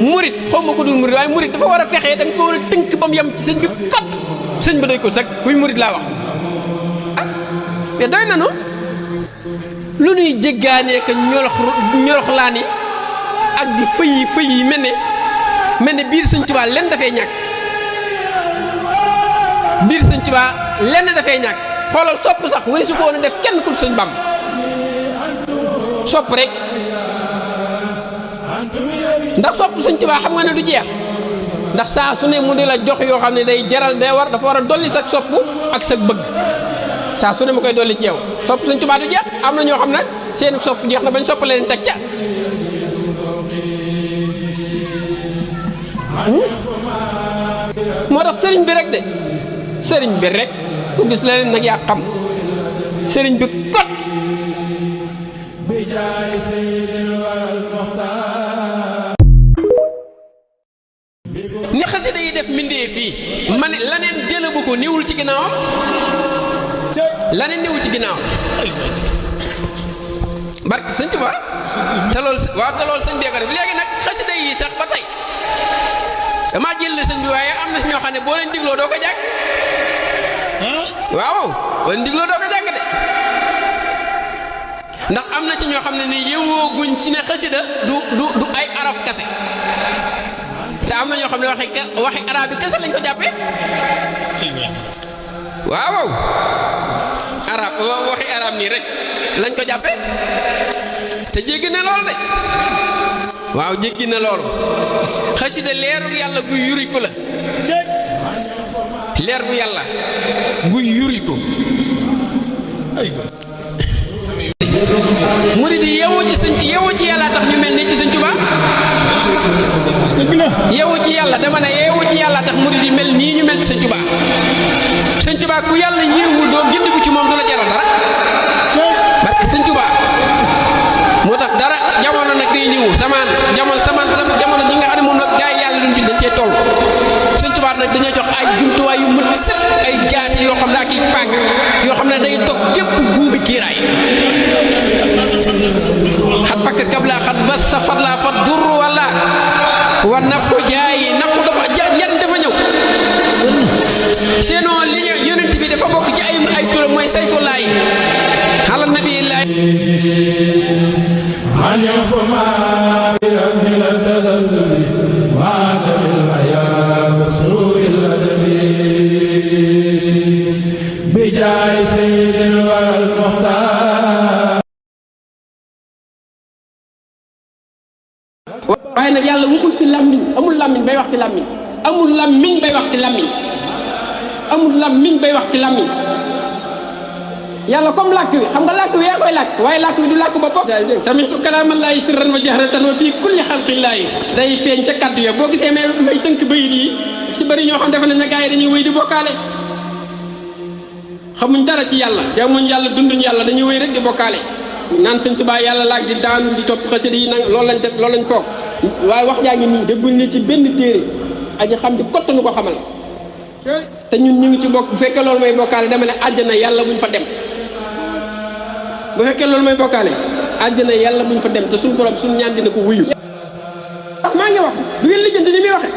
murit xaw ma ko dul murit waaye murit dafa war a fexee da nga ko war a tënk ba mu yem ci sëñ bi kot sëñ ba day ko sag kuy murit laa wax ah mais doy na noonu lu nuy jéggaanee ka ñoroxlaan yi ak di fëy yi mel ne biir sëñ Tuubaa lenn dafay ñàkk biir sëñ Tuubaa lenn dafay ñàkk xoolal sopp sax wari su ko woon a def kenn kul sëñ Bàmba sopp rek ndax sopp sëñ Tuubaa xam nga ne du jeex ndax saa su ne mu di la jox yoo xam ne day jaral day war dafa war a dolli sa sopp ak sa bëgg saa su ne mu koy dolli ci yow sopp sëñ Tuubaa du jeex am na ñoo xam ne seen sopp jeex na bañ sopp leen teg ca moo tax sëriñ bi rek de sëriñ bi rek ku gis leneen nag yaa xam sëriñ bi kot ni xasida yi def mbindee fii ma ne laneen jëlabu ko niwul ci ginnaawam laneen niwul ci ginnaawam barke sëñ Tuubaa te loolu sëñ bi ko def léegi nag xasida yi sax ba tey damaa jël sëñ bi waaye am na si ñoo xam ne boo leen digloo doo ko jàng waaw boo leen digloo doo ko jàng de ndax am na ci ñoo xam ne ni yëwoo guñ ci ne xasida du ay araf kase te am na ñoo xam ne waxi arab yi kese lañ ko jàppee waaw arab waxi arab nii rek lañ ko jàppee te jéggi na lool de waaw jéggi na loolu xasida leeru yàlla guy yuriku la leer bu yàlla guy yuriku murid yi yeewoo ci yàlla tax ñu mel nii ci sëñ Tuubaa yeewoo ci yàlla dama ne yeewoo ci yàlla tax murid yi mel nii ñu mel ci sëñ Tuubaa sëñ Tuubaa ku yàlla ñëwul doom gindi ko ci moom du la jaral dara barke sëñ Tuubaa moo tax dara jamono nag day ñëw jamono ji nga xam ne moom nag gaa yi yàlla duñ bind dañ cee toll sëñ Tuubaa nag dañoo jox ay jumtuwaay yu mët sëkk ay jaati yoo xam ne ak i pàgg yoo xam ne day dog képp guubi kiiraay xat fakk kabla xat ba sa fat laa fat dur wala wa nafu jaayi nafu dafa njariñ dafa ñëw sinon li yonent bi dafa bokk ci ay turam mooy sayfullaay xalal nabiyillaay waaye nag yàlla waxul ci làmmiñ amul làmmiñ bay wax ci làmmiñ amul làmmiñ bay wax ci làmmiñ amul làmmiñ bay wax ci làmmiñ yàlla comme làkk wi xam nga làkk wi yaa koy làkk waaye làkk wi du làkk boppam sami'tu kalaamallaahi sirran wa jahratan wa fii kulli xalqillaahi day feeñ ca kaddu ya boo gisee may tënk bayit yi ci bëri ñoo xam defe nañ ne gars yi dañuy wéy di bokkaale xamuñ dara ci yàlla jaamuñ yàlla dunduñ yàlla dañuy wéy rek di bokkaale naan sëñ Tuubaa yàlla laaj di daanu di topp xasida yi nag loolu lañ foog waaye wax jaa ngi nii dégguñ ne ci benn téere aji xam di kottanu ko xamal te ñun ñu ngi ci bokk bu fekkee loolu may bokkaale dama ne àjjana yàlla buñ fa dem bu fekkee loolu may bokkaale àjjana yàlla buñ fa dem te suñu borom suñu ñaan dina ko wuyu maa ngi wax du ngeen lijjanti ni muy waxe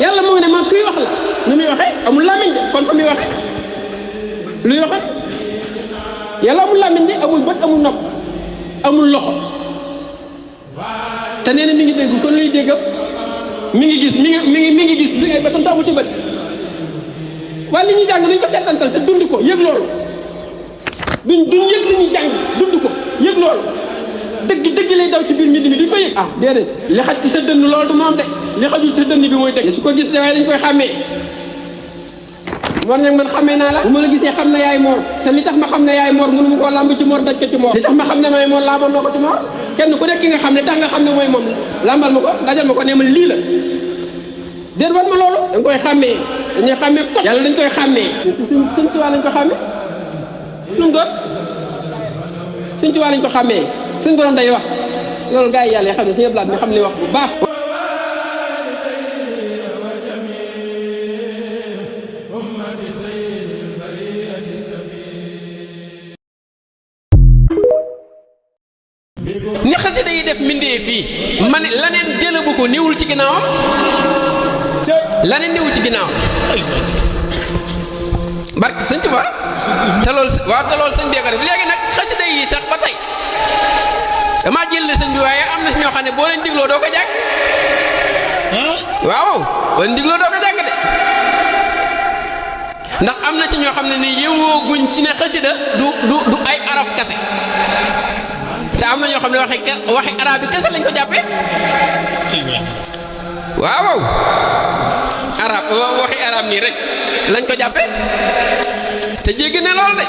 yàlla moo ngi ne man kuy wax la ni muy waxe amul làmmiñ de kon fa muy waxe luy waxe yàlla amul làmmiñ de amul bët amul nopp amul loxo te nee na mi ngi dégg kon luy déggam mi ngi gis mi ngi gis lu ay bëtam te amul ci bët waaye li ñuy jàng dañ ko seetantal te dund ko yëg loolu duñ yëg li ñuy jàng dund ko yëg loolu dëgg lay daw ci biir mbir mi duñ ko yëg ah déedéet li xaj ci sa dënn loolu du moom de li xajul ci sa dënn bi mooy dëgg su ko gis de waaye dañ koy xàmmee Mor nag man xàmmee naa la bu ma la gisee xam na yaay Mor te li tax ma xam ne yaay Mor mënu ma koo làmb ci Mor daj ko ci Mor li tax ma xam ne mooy Mor làmbal ma ko ci Mor kenn ku nekk ki nga xam ne tax nga xam ne mooy moom làmbal ma ko dajal ma ko ne ma lii la déet wan ma loolu dañ koy xàmmee dañuy xàmmee ko yàlla dañ koy xàmmee Sëñ Tuubaa lañ ko xàmmee suñ doon Sëñ Tuubaa lañ ko xàmmee suñ borom day wax loolu gars yi yàlla xam ne suñu blaat mi xam li wax bu baax ni xasida yi def mbindee fii ma ne laneen jëlabu jëfandikoo néewul ci ginnaawam laneen néewul ci ginnaawam barke sëñ Tuubaa te loolu waaw te loolu sëñ bee ko def léegi nag xasida yi sax ba tey damaa jël sëñ bi waaye am na si ñoo xam ne boo leen digloo doo ko jàng waaw boo leen digloo doo ko jàng de ndax am na ci ñoo xam ne ni yëwoo guñ ci ne xasida du ay araf kase te am na ñoo xam ne waxi arab yi kese lañ ko jàppee waaw arab waxi arab nii rek lañ ko jàppee te jéggi na lool de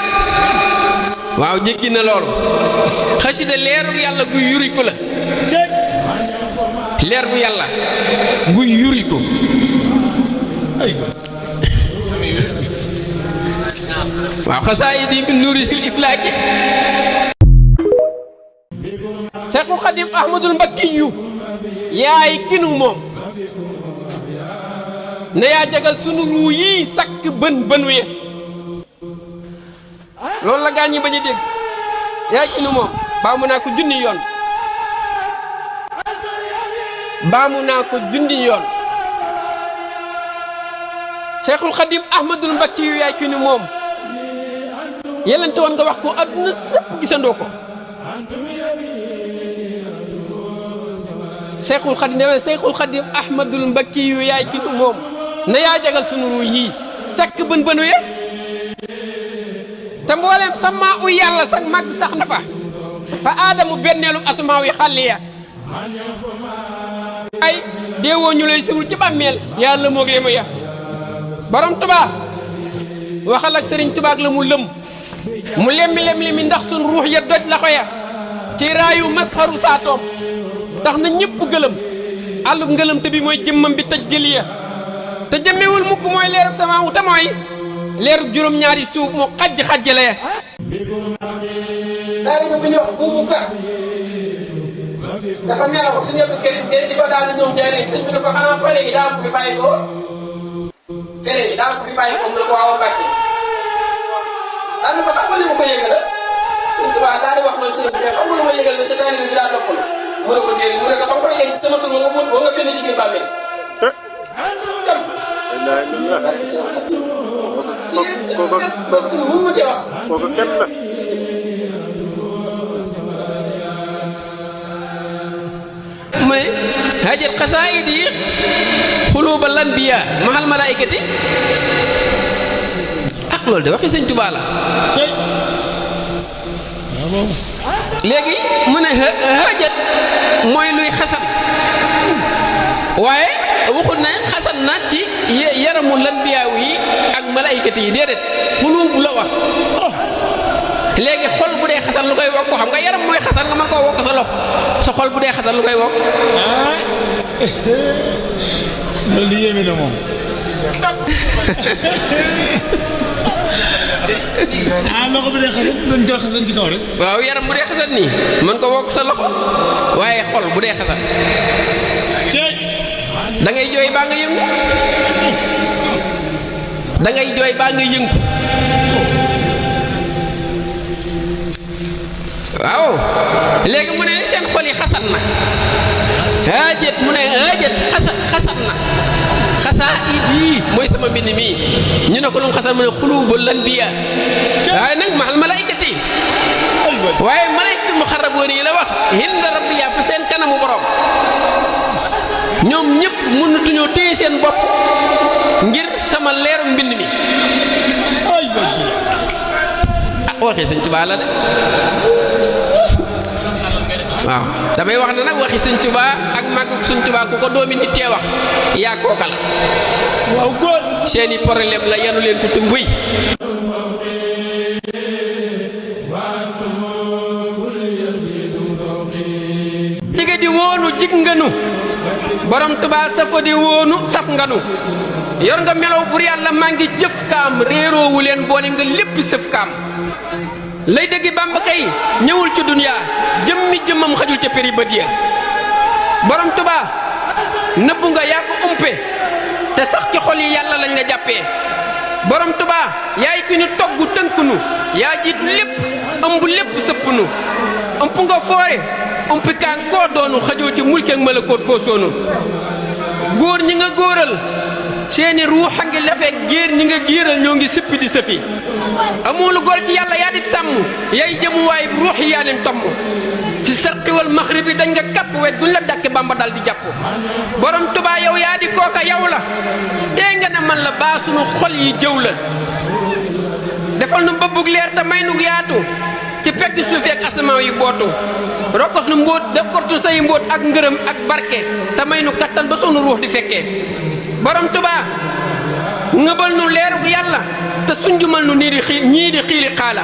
waaw jéggi na lool xasida leeru yàlla guy yuriku la leer bu yàlla guy yuriku waaw xasaayid yi min nuuri sil iflaaki Seexul Xadim Ahmadul Mbakkiyu yaay kinu moom ne yaa jagal sunu ruu yii sakk bën wi loolu la gaa ñi bañ a dégg yaay kinu moom baamu naa ko junni yoon baamu naa ko junni yoon Seexul Xadim Ahmadul Mbakkiyu yaay kinu moom yelente woon nga wax ko adduna sëpp gisandoo ko Seexul Xadim ne Seexul Xadim Ahmadul Mbakkiyu yaay ki moom na yaa jagal sunu ru yii sakk bën ye te mboolem sama u yàlla sax mag sax na fa aadamu benneelu asmaaw yi xàlli ya ay deewoo ñu lay siwul ci bàmmeel yàlla moog le mu ya borom Tuubaa waxal ak Sëriñ Tuubaa ak la mu lëm mu lemmi ndax sun ruux ya doj la ko ya ci raayu masxaru saatoom tax na ñëpp gëlëm àllub ngëlëm te bi mooy jëmmam bi tëj jëli ya te jëmmewul mukk mooy leerub sama wu te mooy leerub juróom-ñaari suuf moo xajj-xajjale ya taaliba bi ñu wax buubu ka dafa nelaw si ñëpp kërit den ci ko daal di ñëw njëriñ sëñ bi ne ko xanaa fere gi daa ko fi bàyyi ko fere gi daa ko fi bàyyi ko mu ne ko waaw Mbàkke daal na ko xam nga li ma ko yëgal sëñ Tuubaa daal di wax man sëñ bi xam nga lu ma yëgal ne sa taaliba bi daa noppal mu ne ko déedéet mu ne ko ba nga koy denc sama tur nga bind ci biir bàmmeel tam si mun ma cee wax kooku kenn la mu ne hajat xasaayid yi xuluubal anbiya mahal malaayikati loolu de waxi sëñ Tuubaa la léegi mu ne hajat mooy luy xasan waaye waxul ne xasan na ci yaramu lanbiyaaw yi ak malaayikati yi déedéet xuluub la wax léegi xol bu dee xasan lu koy wokk xam nga yaram mooy xasan nga mën koo wokk sa loxo sa xol bu dee xasan lu koy wokk loolu li yéeme na moom loxo bu dee xasan dañ koy xasan ci kaw rek waaw yaram bu dee xasan nii mën ko wokk sa loxo waaye xol bu dee xasan da ngay jooy baa nga yëngu da ngay jooy baa nga yëngu waaw léegi mu ne seen xol yi xasan na haajat mu ne haajat xasan na xasaayid yi mooy sama mbind mii ñu ne ko lu mu xasan mu ne xuluubul anbiya waaye nag mahal malaayikati waaye malaayikatu muxarraboon yi la wax hinda rabbiya fa seen kanamu borom ñoom ñëpp mënatuñoo téye seen bopp ngir sama leeru mbind mi waxi sëñ Tuubaa la de waaw damay wax ne nag waxi sëñ Tuubaa ak màggug sëñ Tuubaa ku ko doomi nit tee wax yaa kooka la waaw góor seeni problème la yanu leen ko te wëy digga di woonu jig nganu borom Tuubaa safa di woonu saf nganu yor nga melaw bur yàlla maa ngi jëf kaam réeroowu leen boole nga lépp sëf kaam lay dëggi Bàmba kay ñëwul ci duniyaa jëmmi jëmmam xajul ca péri bët ya borom Tuubaa nëbbu nga yaa ko umpe te sax ci xol yi yàlla lañ la jàppee borom Tuubaa yaay ki ñu togg tënk nu yaa jiitu lépp ëmb lépp sëpp nu umpunga foore umpi kan ko doonu xajoo ci mulki ak malakoot foo soonu góor ñi nga góoral seeni ruux a ngi lafeek géer ñi nga géeral ñoo ngi sippi di sëfi amoo lu góor ci yàlla yaa di sàmm yay jëmuwaay ruux yi yaa leen tomm fi sarqi wal maxribi dañ nga kàpp wet guñ la dàkke Bamba dal di jàpp borom Tuubaa yow yaa di kooka yow la tee nga ne man la baa sunu xol yi jëw la defal nu bëbbug leer te may nu yaatu ci pegg suufi ak asamaan yi bootu rokkos nu mbóot def kortu say mbóot ak ngërëm ak barke te may nu kattan ba sunu ruux di fekkee borom Tuubaa ngëbal nu leerug yàlla te sunjumal nu ñii di xiili xaala